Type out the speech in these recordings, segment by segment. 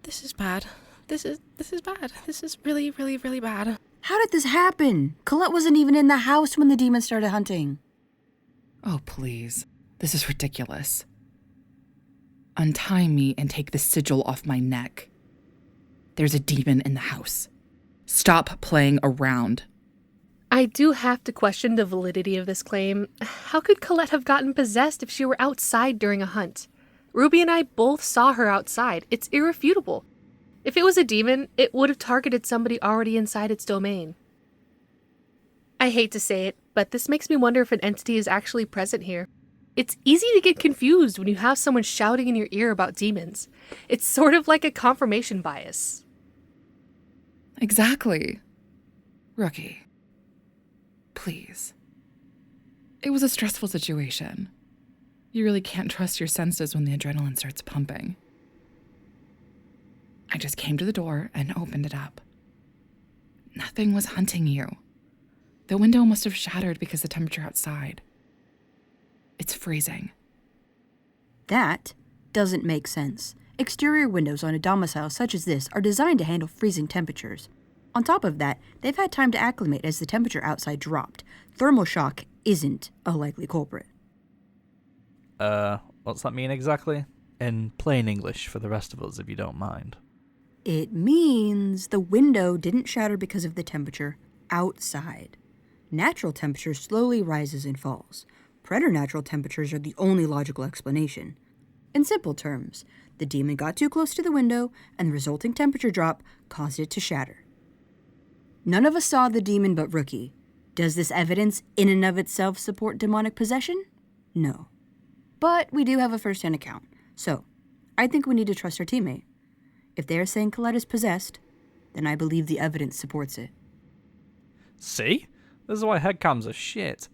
This is bad. This is bad. This is really, really, really bad. How did this happen? Colette wasn't even in the house when the demon started hunting. Oh, please. This is ridiculous. Untie me and take the sigil off my neck. There's a demon in the house. Stop playing around. I do have to question the validity of this claim. How could Colette have gotten possessed if she were outside during a hunt? Ruby and I both saw her outside. It's irrefutable. If it was a demon, it would have targeted somebody already inside its domain. I hate to say it, but this makes me wonder if an entity is actually present here. It's easy to get confused when you have someone shouting in your ear about demons. It's sort of like a confirmation bias. Exactly. Rookie. Please. It was a stressful situation. You really can't trust your senses when the adrenaline starts pumping. I just came to the door and opened it up. Nothing was hunting you. The window must have shattered because the temperature outside. It's freezing. That doesn't make sense. Exterior windows on a domicile such as this are designed to handle freezing temperatures. On top of that, they've had time to acclimate as the temperature outside dropped. Thermal shock isn't a likely culprit. What's that mean exactly? In plain English for the rest of us, if you don't mind. It means the window didn't shatter because of the temperature outside. Natural temperature slowly rises and falls. Preternatural temperatures are the only logical explanation. In simple terms, the demon got too close to the window, and the resulting temperature drop caused it to shatter. None of us saw the demon but Rookie. Does this evidence in and of itself support demonic possession? No. But we do have a first-hand account, so I think we need to trust our teammate. If they are saying Colette is possessed, then I believe the evidence supports it. See? This is why headcams are shit.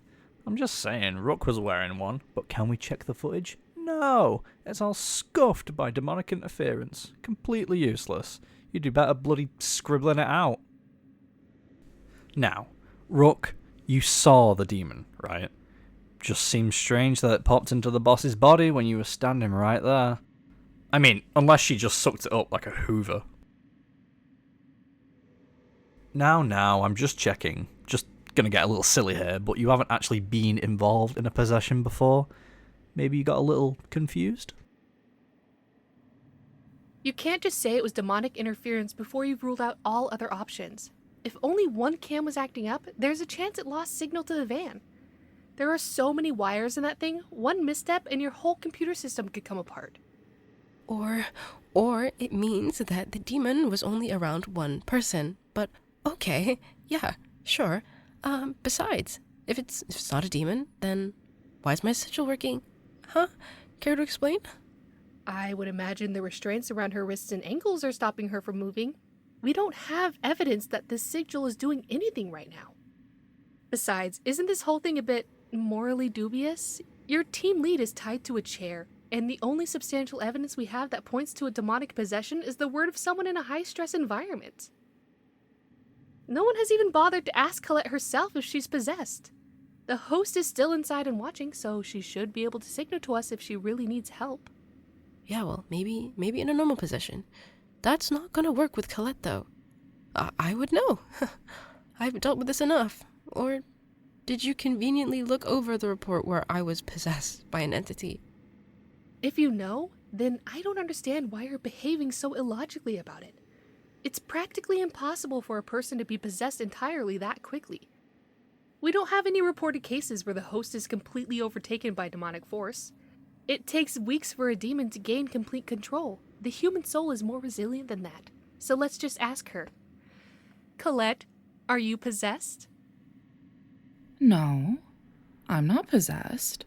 I'm just saying, Rook was wearing one, but can we check the footage? No! It's all scuffed by demonic interference. Completely useless. You'd do better bloody scribbling it out. Now, Rook, you saw the demon, right? Just seems strange that it popped into the boss's body when you were standing right there. I mean, unless she just sucked it up like a hoover. Now, I'm just checking. Just gonna get a little silly here, but you haven't actually been involved in a possession before. Maybe you got a little confused? You can't just say it was demonic interference before you've ruled out all other options. If only one cam was acting up, there's a chance it lost signal to the van. There are so many wires in that thing, one misstep and your whole computer system could come apart. Or it means that the demon was only around one person. But okay, yeah, sure. Besides, if it's not a demon, then why is my sigil working? Huh? Care to explain? I would imagine the restraints around her wrists and ankles are stopping her from moving. We don't have evidence that this sigil is doing anything right now. Besides, isn't this whole thing a bit morally dubious? Your team lead is tied to a chair, and the only substantial evidence we have that points to a demonic possession is the word of someone in a high-stress environment. No one has even bothered to ask Colette herself if she's possessed. The host is still inside and watching, so she should be able to signal to us if she really needs help. Yeah, well, maybe in a normal possession. That's not gonna work with Colette, though. I would know. I've dealt with this enough. Or did you conveniently look over the report where I was possessed by an entity? If you know, then I don't understand why you're behaving so illogically about it. It's practically impossible for a person to be possessed entirely that quickly. We don't have any reported cases where the host is completely overtaken by demonic force. It takes weeks for a demon to gain complete control. The human soul is more resilient than that. So let's just ask her. Colette, are you possessed? No, I'm not possessed.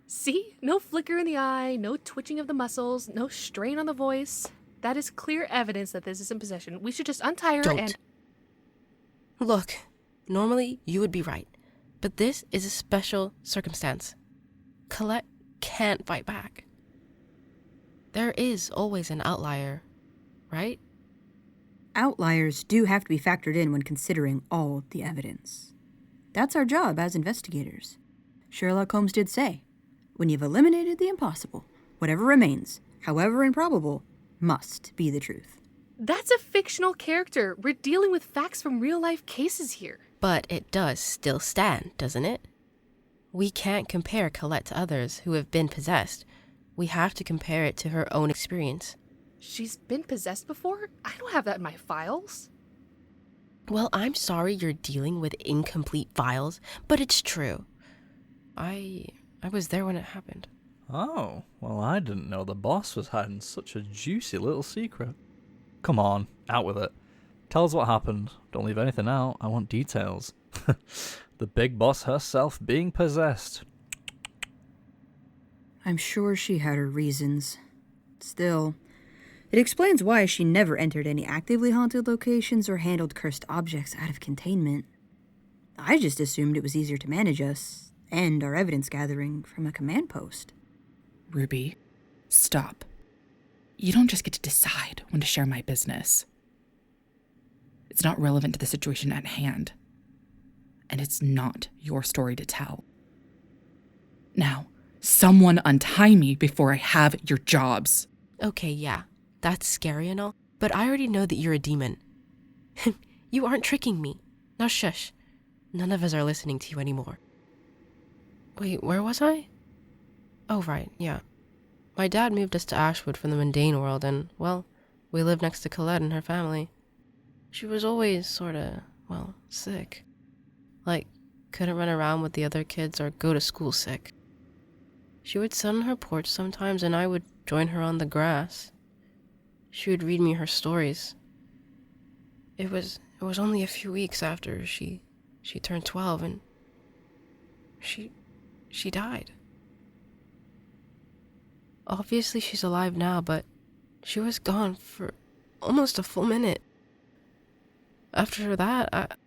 See? No flicker in the eye, no twitching of the muscles, no strain on the voice. That is clear evidence that this isn't possession. We should just untie her Don't. Look, normally you would be right, but this is a special circumstance. Colette can't fight back. There is always an outlier, right? Outliers do have to be factored in when considering all the evidence. That's our job as investigators. Sherlock Holmes did say, when you've eliminated the impossible, whatever remains, however improbable, must be the truth. That's a fictional character. We're dealing with facts from real-life cases here. But it does still stand, doesn't it? We can't compare Colette to others who have been possessed. We have to compare it to her own experience. She's been possessed before? I don't have that in my files. Well, I'm sorry you're dealing with incomplete files, but it's true. I was there when it happened. Oh, well, I didn't know the boss was hiding such a juicy little secret. Come on, out with it. Tell us what happened. Don't leave anything out. I want details. The big boss herself being possessed. I'm sure she had her reasons. Still, it explains why she never entered any actively haunted locations or handled cursed objects out of containment. I just assumed it was easier to manage us and our evidence gathering from a command post. Ruby, stop. You don't just get to decide when to share my business. It's not relevant to the situation at hand. And it's not your story to tell. Now, someone untie me before I have your jobs. Okay, yeah, that's scary and all, but I already know that you're a demon. You aren't tricking me. Now shush. None of us are listening to you anymore. Wait, where was I? Oh, right, yeah. My dad moved us to Ashwood from the mundane world, and, well, we lived next to Colette and her family. She was always sorta, well, sick. Like, couldn't run around with the other kids or go to school sick. She would sit on her porch sometimes, and I would join her on the grass. She would read me her stories. It was only a few weeks after she turned 12, and she died. Obviously she's alive now, but she was gone for almost a full minute. After that,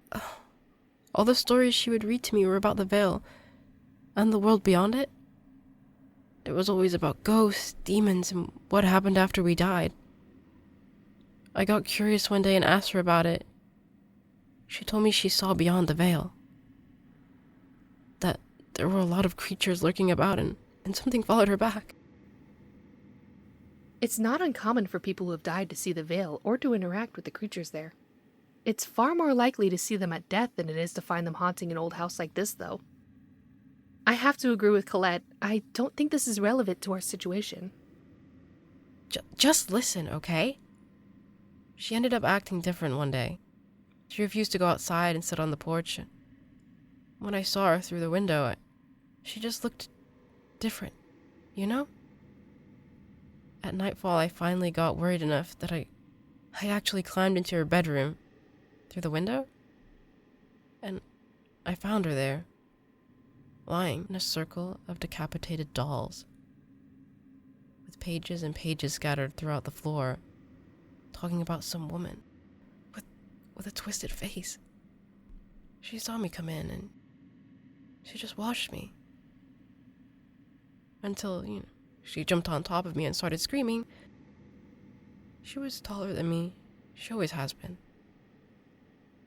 all the stories she would read to me were about the veil and the world beyond it. It was always about ghosts, demons, and what happened after we died. I got curious one day and asked her about it. She told me she saw beyond the veil. That there were a lot of creatures lurking about, and something followed her back. It's not uncommon for people who have died to see the veil or to interact with the creatures there. It's far more likely to see them at death than it is to find them haunting an old house like this, though. I have to agree with Colette. I don't think this is relevant to our situation. Just listen, okay? She ended up acting different one day. She refused to go outside and sit on the porch. When I saw her through the window, she just looked different, you know? At nightfall, I finally got worried enough that I actually climbed into her bedroom through the window, and I found her there, lying in a circle of decapitated dolls, with pages and pages scattered throughout the floor, talking about some woman with a twisted face. She saw me come in, and she just watched me until, she jumped on top of me and started screaming. She was taller than me. She always has been.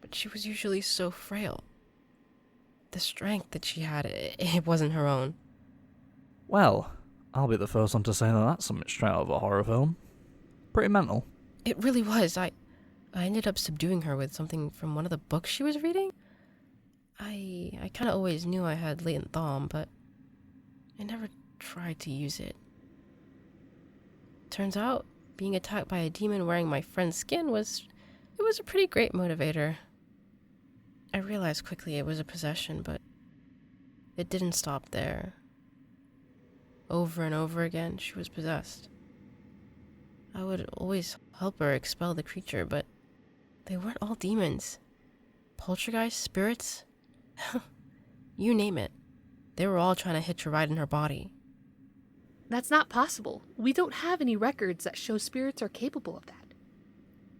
But she was usually so frail. The strength that she had, it wasn't her own. Well, I'll be the first one to say that that's something straight out of a horror film. Pretty mental. It really was. I ended up subduing her with something from one of the books she was reading. I kind of always knew I had latent thom, but I never tried to use it. Turns out, being attacked by a demon wearing my friend's skin was a pretty great motivator. I realized quickly it was a possession, but it didn't stop there. Over and over again, she was possessed. I would always help her expel the creature, but they weren't all demons. Poltergeist, spirits, you name it. They were all trying to hitch a ride in her body. That's not possible. We don't have any records that show spirits are capable of that.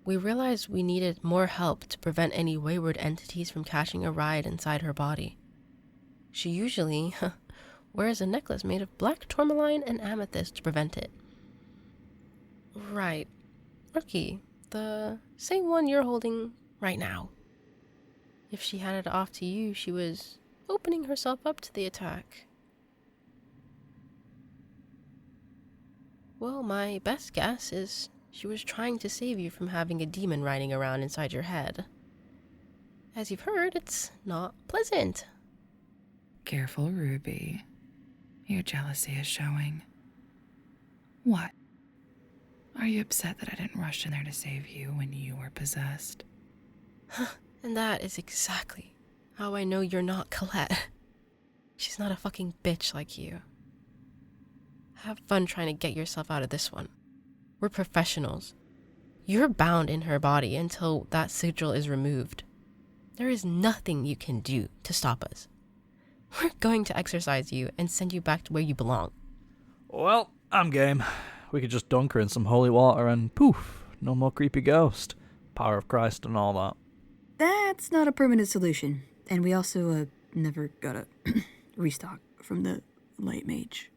We realized we needed more help to prevent any wayward entities from catching a ride inside her body. She usually wears a necklace made of black tourmaline and amethyst to prevent it. Right. Rookie, the same one you're holding right now. If she handed it off to you, she was opening herself up to the attack. Well, my best guess is She was trying to save you from having a demon riding around inside your head. As you've heard, it's not pleasant. Careful, Ruby. Your jealousy is showing. What? Are you upset that I didn't rush in there to save you when you were possessed? And that is exactly how I know you're not Colette. She's not a fucking bitch like you. Have fun trying to get yourself out of this one. We're professionals. You're bound in her body until that sigil is removed. There is nothing you can do to stop us. We're going to exorcise you and send you back to where you belong. Well, I'm game. We could just dunk her in some holy water and poof, no more creepy ghost. Power of Christ and all that. That's not a permanent solution. And we also never got a restock from the light mage.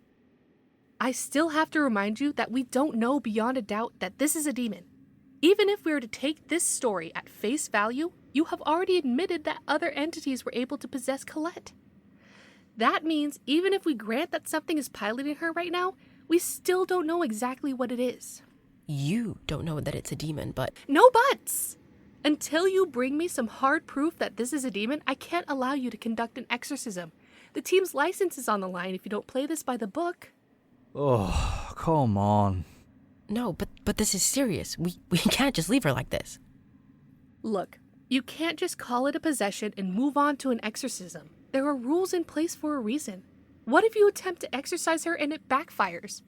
I still have to remind you that we don't know beyond a doubt that this is a demon. Even if we were to take this story at face value, you have already admitted that other entities were able to possess Colette. That means even if we grant that something is piloting her right now, we still don't know exactly what it is. You don't know that it's a demon, but... No buts! Until you bring me some hard proof that this is a demon, I can't allow you to conduct an exorcism. The team's license is on the line if you don't play this by the book. Oh, come on. No, but this is serious. We can't just leave her like this. Look, you can't just call it a possession and move on to an exorcism. There are rules in place for a reason. What if you attempt to exorcise her and it backfires?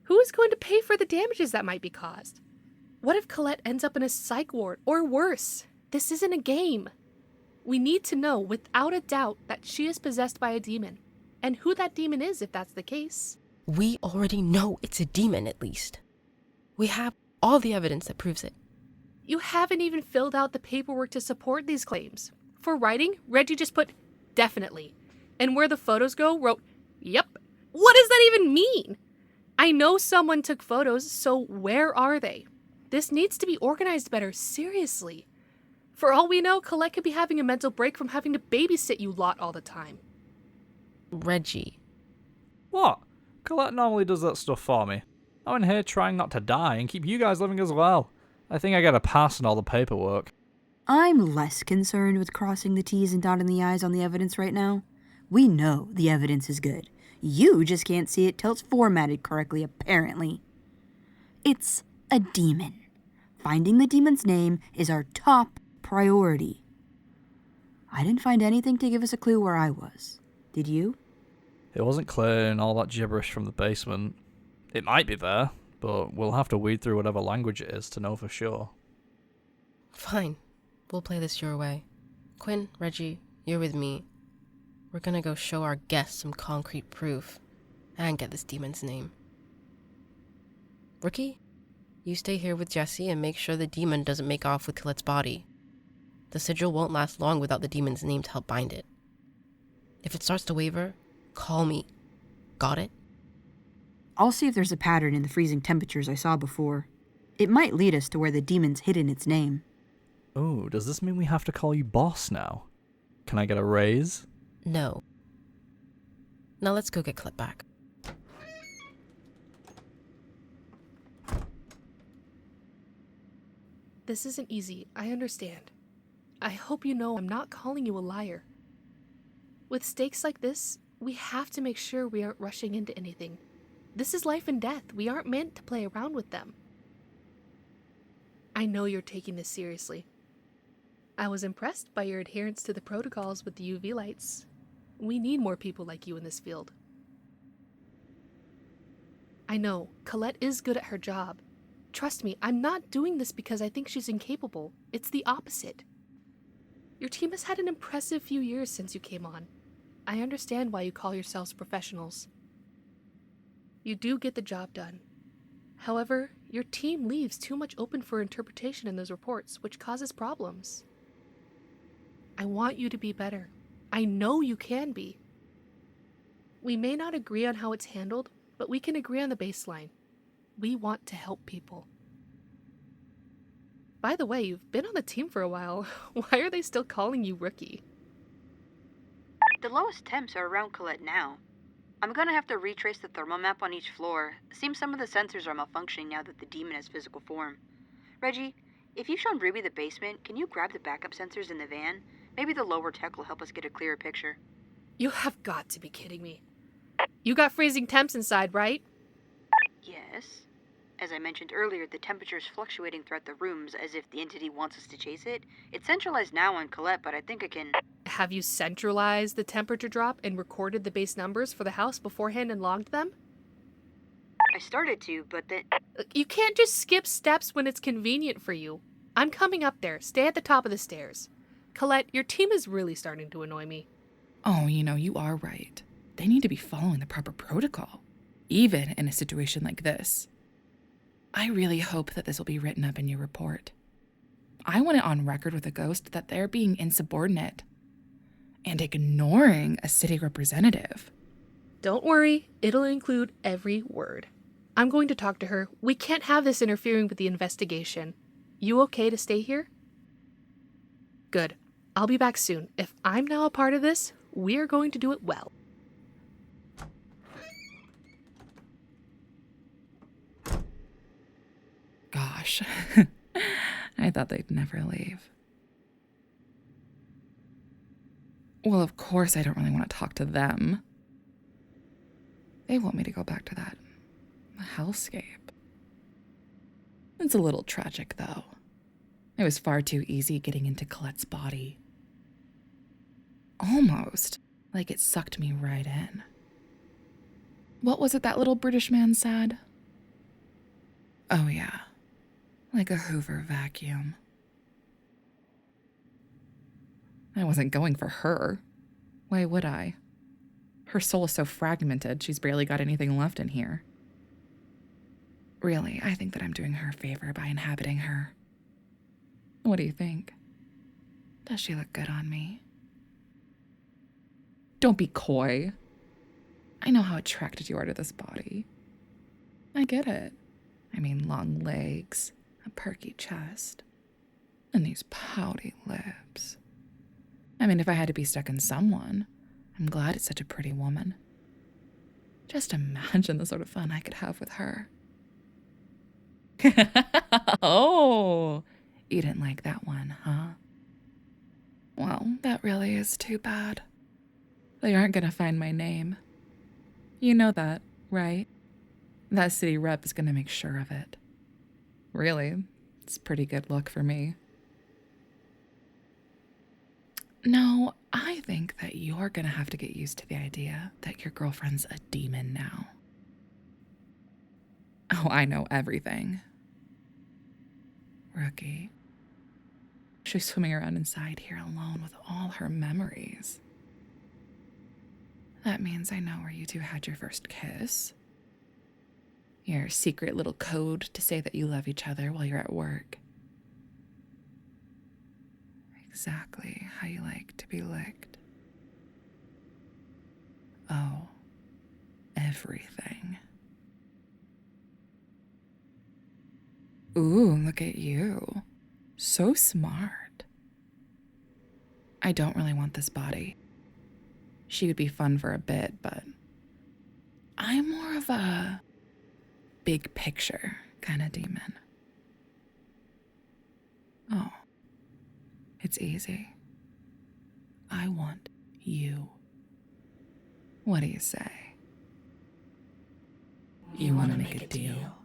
Who is going to pay for the damages that might be caused? What if Colette ends up in a psych ward, or worse? This isn't a game. We need to know without a doubt that she is possessed by a demon, and who that demon is if that's the case. We already know it's a demon, at least. We have all the evidence that proves it. You haven't even filled out the paperwork to support these claims. For writing, Regi just put, definitely. And where the photos go, wrote, yep. What does that even mean? I know someone took photos, so where are they? This needs to be organized better, seriously. For all we know, Colette could be having a mental break from having to babysit you lot all the time. Regi. What? Colette normally does that stuff for me. I'm in here trying not to die and keep you guys living as well. I think I get a pass on all the paperwork. I'm less concerned with crossing the T's and dotting the I's on the evidence right now. We know the evidence is good. You just can't see it till it's formatted correctly, apparently. It's a demon. Finding the demon's name is our top priority. I didn't find anything to give us a clue where I was. Did you? It wasn't clear in all that gibberish from the basement. It might be there, but we'll have to weed through whatever language it is to know for sure. Fine. We'll play this your way. Quinn, Regi, you're with me. We're gonna go show our guests some concrete proof and get this demon's name. Rookie, you stay here with Jessie and make sure the demon doesn't make off with Colette's body. The sigil won't last long without the demon's name to help bind it. If it starts to waver, call me. Got it? I'll see if there's a pattern in the freezing temperatures I saw before. It might lead us to where the demon's hidden its name. Oh, does this mean we have to call you boss now? Can I get a raise? No. Now let's go get Colette back. This isn't easy, I understand. I hope you know I'm not calling you a liar. With stakes like this, we have to make sure we aren't rushing into anything. This is life and death. We aren't meant to play around with them. I know you're taking this seriously. I was impressed by your adherence to the protocols with the UV lights. We need more people like you in this field. I know, Colette is good at her job. Trust me, I'm not doing this because I think she's incapable. It's the opposite. Your team has had an impressive few years since you came on. I understand why you call yourselves professionals. You do get the job done. However, your team leaves too much open for interpretation in those reports, which causes problems. I want you to be better. I know you can be. We may not agree on how it's handled, but we can agree on the baseline. We want to help people. By the way, you've been on the team for a while. Why are they still calling you Rookie? The lowest temps are around Colette now. I'm gonna have to retrace the thermal map on each floor. Seems some of the sensors are malfunctioning now that the demon has physical form. Reggie, if you've shown Ruby the basement, can you grab the backup sensors in the van? Maybe the lower tech will help us get a clearer picture. You have got to be kidding me. You got freezing temps inside, right? Yes. As I mentioned earlier, the temperature is fluctuating throughout the rooms as if the entity wants us to chase it. It's centralized now on Colette, but I think I can... Have you centralized the temperature drop and recorded the base numbers for the house beforehand and logged them? I started to, but then... You can't just skip steps when it's convenient for you. I'm coming up there. Stay at the top of the stairs. Colette, your team is really starting to annoy me. Oh, you are right. They need to be following the proper protocol, even in a situation like this. I really hope that this will be written up in your report. I want it on record with the ghost that they're being insubordinate and ignoring a city representative. Don't worry, it'll include every word. I'm going to talk to her. We can't have this interfering with the investigation. You okay to stay here? Good. I'll be back soon. If I'm now a part of this, we're going to do it well. Gosh, I thought they'd never leave. Well, of course I don't really want to talk to them. They want me to go back to that hellscape. It's a little tragic, though. It was far too easy getting into Colette's body. Almost like it sucked me right in. What was it that little British man said? Oh, yeah. Like a Hoover vacuum. I wasn't going for her. Why would I? Her soul is so fragmented, she's barely got anything left in here. Really, I think that I'm doing her a favor by inhabiting her. What do you think? Does she look good on me? Don't be coy. I know how attracted you are to this body. I get it. I mean, long legs, a perky chest, and these pouty lips. I mean, if I had to be stuck in someone, I'm glad it's such a pretty woman. Just imagine the sort of fun I could have with her. Oh, you didn't like that one, huh? Well, that really is too bad. They aren't gonna find my name. You know that, right? That city rep is gonna make sure of it. Really, it's a pretty good look for me. No, I think that you're gonna have to get used to the idea that your girlfriend's a demon now. Oh, I know everything. Rookie. She's swimming around inside here alone with all her memories. That means I know where you two had your first kiss. Your secret little code to say that you love each other while you're at work. Exactly how you like to be licked. Oh, everything. Ooh, look at you. So smart. I don't really want this body. She would be fun for a bit, but I'm more of a big picture kind of demon. Oh, it's easy. I want you. What do you say? You want to make a deal?